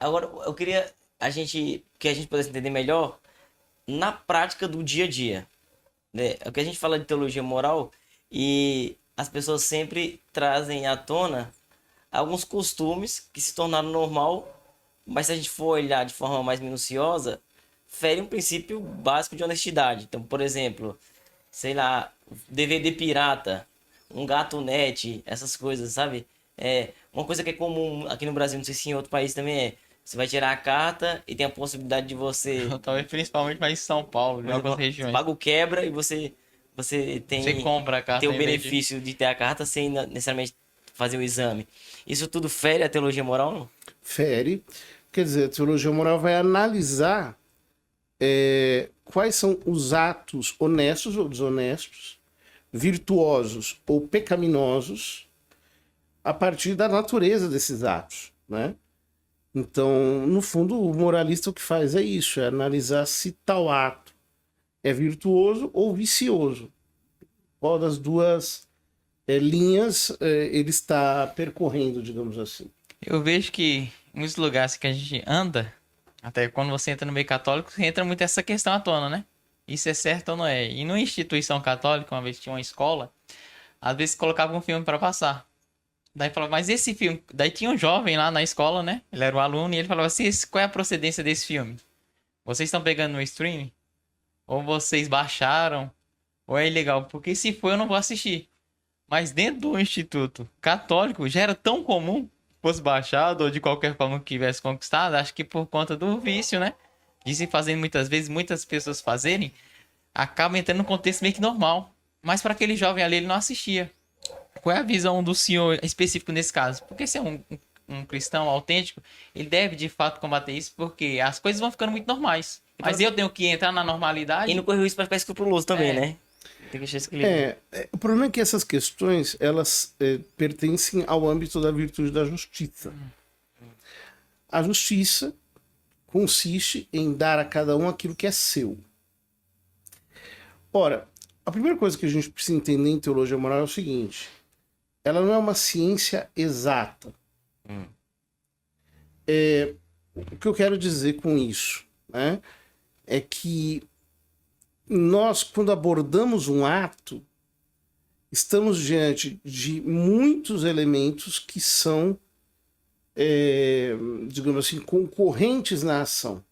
Agora, eu queria que a gente pudesse entender melhor na prática do dia a dia, né? O que a gente fala de teologia moral e as pessoas sempre trazem à tona alguns costumes que se tornaram normal, mas se a gente for olhar de forma mais minuciosa, fere um princípio básico de honestidade. Então, por exemplo, sei lá, DVD pirata, um gato net, essas coisas, sabe? É uma coisa que é comum aqui no Brasil, não sei se em outro país também é. Você vai tirar a carta e tem a possibilidade de você, Talvez principalmente mais em São Paulo, em você algumas regiões. paga o quebra e você Você compra a tem carta o em vez de. benefício de ter a carta sem necessariamente fazer o exame. Isso tudo fere a teologia moral, não? Fere. Quer dizer, a teologia moral vai analisar quais são os atos honestos ou desonestos, virtuosos ou pecaminosos, a partir da natureza desses atos, né? Então, no fundo, o moralista o que faz é isso, é analisar se tal ato é virtuoso ou vicioso. Qual das duas linhas ele está percorrendo, digamos assim. Eu vejo que em muitos lugares que a gente anda, até quando você entra no meio católico, entra muito essa questão à tona, né? Isso é certo ou não é? E numa instituição católica, uma vez tinha uma escola, às vezes colocava um filme para passar. Daí falava, mas esse filme. Daí tinha um jovem lá na escola, né? Ele era um aluno e ele falava assim: qual é a procedência desse filme? Vocês estão pegando no streaming? Ou vocês baixaram? Ou é ilegal? Porque se for, eu não vou assistir. Mas dentro do instituto católico já era tão comum que fosse baixado ou de qualquer forma que tivesse conquistado, acho que por conta do vício, né? De se fazendo muitas vezes, muitas pessoas fazerem, acaba entrando num contexto meio que normal. Mas para aquele jovem ali, ele não assistia. Qual é a visão do senhor específico nesse caso? Porque se é um cristão autêntico, ele deve de fato combater isso, porque as coisas vão ficando muito normais. Mas eu tenho que entrar na E não normalidade. correr isso para ficar escrupuloso também, É, né? Tem que achar esse equilíbrio. O problema é que essas questões elas pertencem ao âmbito da virtude da justiça. A justiça consiste em dar a cada um aquilo que é seu. Ora, a primeira coisa que a gente precisa entender em teologia moral é o seguinte: ela não é uma ciência exata. Hum. O que eu quero dizer com isso, né, é que nós, quando abordamos um ato, estamos diante de muitos elementos que são, digamos assim, concorrentes na ação.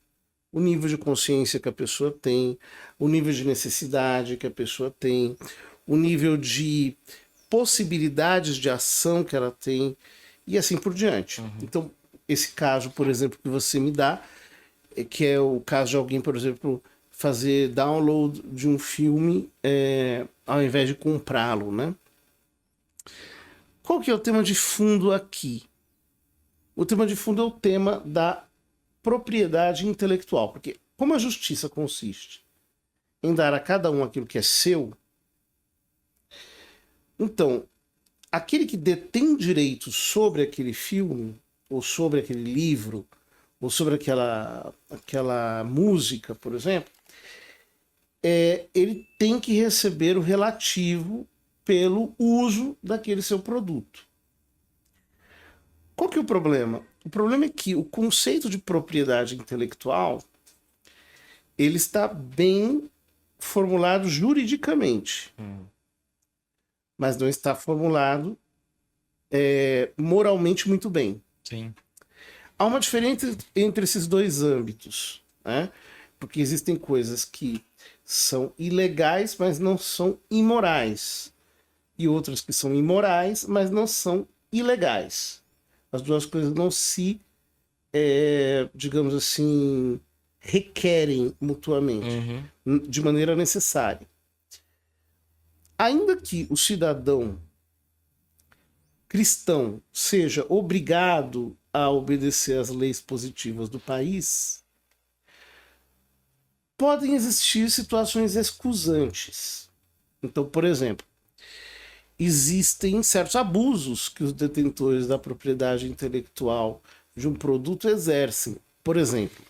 O nível de consciência que a pessoa tem, o nível de necessidade que a pessoa tem, o nível de possibilidades de ação que ela tem e assim por diante. Então, esse caso, por exemplo, que você me dá, que é o caso de alguém, por exemplo, fazer download de um filme ao invés de comprá-lo, né? Qual que é o tema de fundo aqui? O tema de fundo é o tema da propriedade intelectual, porque como a justiça consiste em dar a cada um aquilo que é seu, então, aquele que detém direitos sobre aquele filme, ou sobre aquele livro, ou sobre aquela música, por exemplo, ele tem que receber o relativo pelo uso daquele seu produto. Qual que é o problema? O problema é que o conceito de propriedade intelectual ele está bem formulado juridicamente, mas não está formulado moralmente muito bem. sim. Há uma diferença entre esses dois âmbitos, né? Porque existem coisas que são ilegais, mas não são imorais, e outras que são imorais, mas não são ilegais. As duas coisas não se, digamos assim, requerem mutuamente, de maneira necessária. Ainda que o cidadão cristão seja obrigado a obedecer às leis positivas do país, podem existir situações excusantes. Então, por exemplo, existem certos abusos que os detentores da propriedade intelectual de um produto exercem. Por exemplo,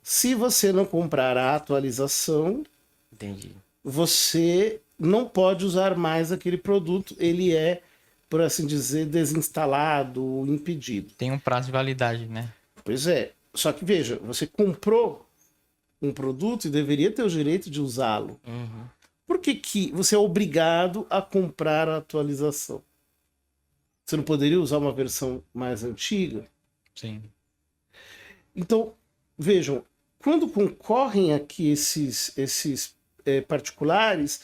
se você não comprar a atualização, Entendi. você não pode usar mais aquele produto, ele é, por assim dizer, desinstalado, impedido. Tem um prazo de validade, né? Pois é. Só que veja, você comprou um produto e deveria ter o direito de usá-lo. Uhum. Por que que você é obrigado a comprar a atualização? Você não poderia usar uma versão mais antiga? Sim. Então, vejam, quando concorrem aqui esses particulares,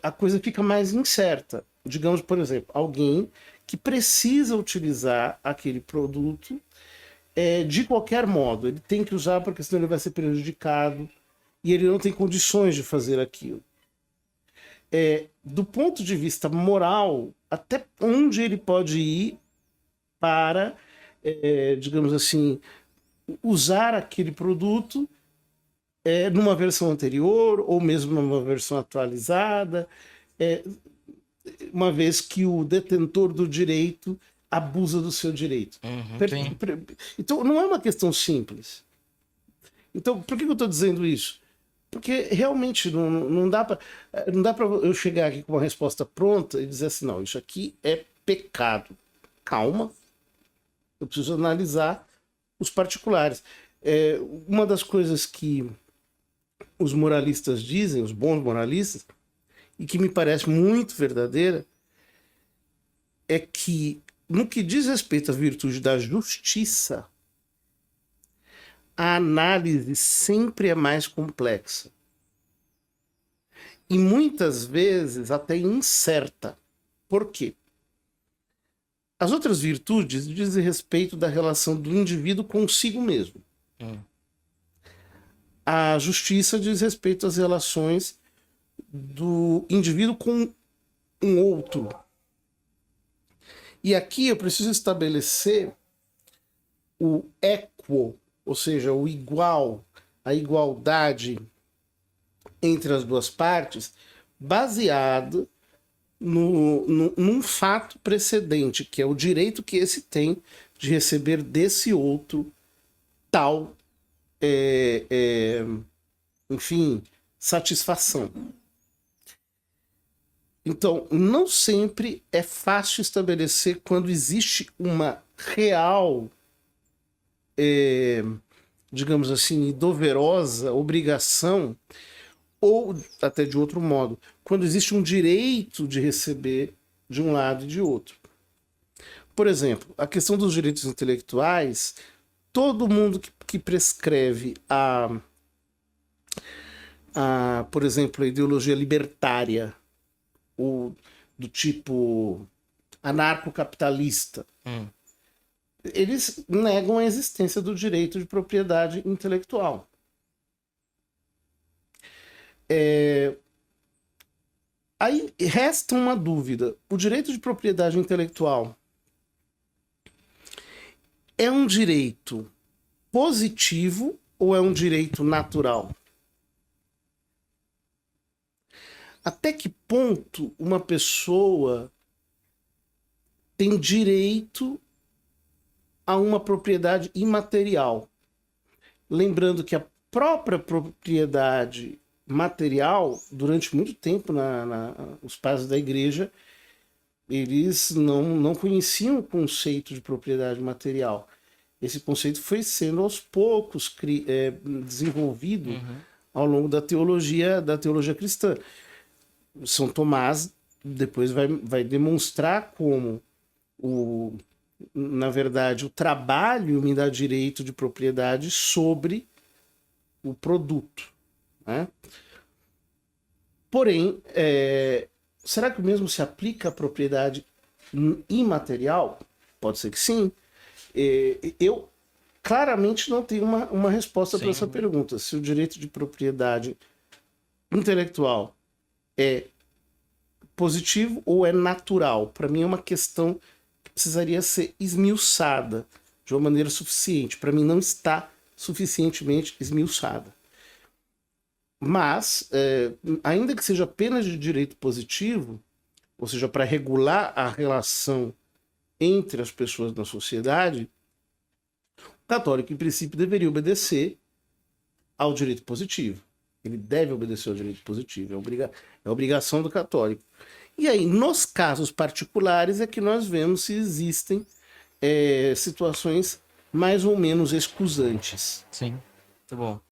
a coisa fica mais incerta. Digamos, por exemplo, alguém que precisa utilizar aquele produto de qualquer modo. Ele tem que usar porque senão ele vai ser prejudicado e ele não tem condições de fazer aquilo. Do ponto de vista moral, até onde ele pode ir para, digamos assim, usar aquele produto numa versão anterior ou mesmo numa versão atualizada, uma vez que o detentor do direito abusa do seu direito. Sim. Então, não é uma questão simples. Então, por que eu estou dizendo isso? Porque realmente não dá para eu chegar aqui com uma resposta pronta e dizer assim, não, isso aqui é pecado. Calma, eu preciso analisar os particulares. Uma das coisas que os moralistas dizem, os bons moralistas, e que me parece muito verdadeira, é que no que diz respeito à virtude da justiça, a análise sempre é mais complexa. E muitas vezes até incerta. Por quê? As outras virtudes dizem respeito da relação do indivíduo consigo mesmo. A justiça diz respeito às relações do indivíduo com um outro. E aqui eu preciso estabelecer o equo, ou seja, o igual, a igualdade entre as duas partes, baseado num fato precedente, que é o direito que esse tem de receber desse outro tal, enfim, satisfação. Então, não sempre é fácil estabelecer quando existe uma real, digamos assim, doverosa obrigação, ou até de outro modo, quando existe um direito de receber de um lado e de outro. Por exemplo, a questão dos direitos intelectuais, todo mundo que prescreve por exemplo, a ideologia libertária, ou do tipo anarcocapitalista, eles negam a existência do direito de propriedade intelectual. Aí resta uma dúvida. O direito de propriedade intelectual é um direito positivo ou é um direito natural? Até que ponto uma pessoa tem direito a uma propriedade imaterial? Lembrando que a própria propriedade material, durante muito tempo, os pais da igreja, eles não conheciam o conceito de propriedade material. Esse conceito foi sendo aos poucos desenvolvido ao longo da teologia cristã. São Tomás depois vai demonstrar como, na verdade, o trabalho me dá direito de propriedade sobre o produto. Né? Porém, será que o mesmo se aplica à propriedade imaterial? Pode ser que sim. Eu claramente não tenho uma resposta para essa pergunta. Se o direito de propriedade intelectual é positivo ou é natural? Para mim é uma questão que precisaria ser esmiuçada de uma maneira suficiente. Para mim não está suficientemente esmiuçada. Mas, ainda que seja apenas de direito positivo, ou seja, para regular a relação entre as pessoas na sociedade, o católico, em princípio, deveria obedecer ao direito positivo. Ele deve obedecer ao direito positivo, é obrigação do católico. E aí, nos casos particulares, é que nós vemos se existem situações mais ou menos excusantes. Sim. Muito bom.